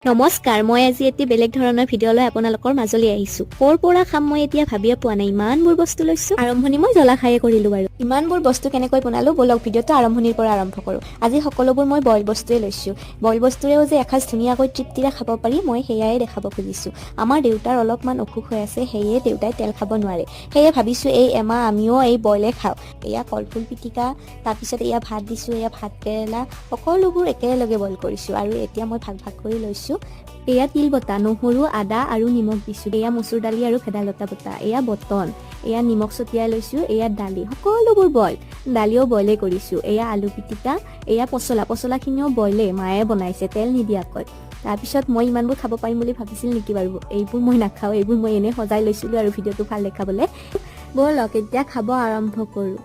নমস্কাৰ, মই আজি এটি বেলেগ ধৰণৰ ভিডিঅ' লৈ আপোনালোকৰ মাজলৈ আহিছো। ক'ৰ পৰা খাম মই এতিয়া ভাবিয়ে পোৱা নাই, ইমানবোৰ বস্তু লৈছো। আৰম্ভণি মই জ্বলা খায়ে কৰিলো বাৰু। ইমানবোৰ বস্তু কেনেকৈ বনালো বলক ভিডিঅ'টো আৰম্ভণিৰ পৰা আৰম্ভ কৰো। আজি সকলোবোৰ মই বইল বস্তুৱে লৈছো। বইল বস্তুৰেও যে এসাঁজ ধুনীয়াকৈ তৃপ্তিৰে খাব পাৰি মই সেয়াই দেখাব খুজিছো। আমাৰ দেউতাৰ অলপমান অসুখ হৈ আছে, সেয়ে দেউতাই তেল খাব নোৱাৰে। সেয়ে ভাবিছো এই এমাহ আমিও এই বইলে খাওঁ। এয়া কলফুল পিটিকা, তাৰপিছত এয়া ভাত দিছো, এয়া ভাত কেৰেলা, সকলোবোৰ একেলগে বইল কৰিছো আৰু এতিয়া মই ভাগ ভাগ কৰি লৈছো। এয়া তিল বটা, নহৰু, আদা আৰু নিমখ দিছো। এয়া মচুৰ দালি আৰু ভেদাইলতা বটা, এয়া বটন, এয়া নিমখ ছটিয়াই লৈছো, এয়া দালি, সকলোবোৰ বইল। দালিও বইলে কৰিছো। এয়া আলু পিটিকা, এয়া পচলাখিনিও বইলে, মায়ে বনাইছে তেল নিদিয়াকৈ। তাৰপিছত মই ইমানবোৰ খাব পাৰিম বুলি ভাবিছিল নেকি বাৰু? এইবোৰ মই নাখাওঁ, এইবোৰ মই এনেই সজাই লৈছিলো আৰু ভিডিঅ'টো ভাল দেখাবলৈ। ব'লক এতিয়া খাব আৰম্ভ কৰো।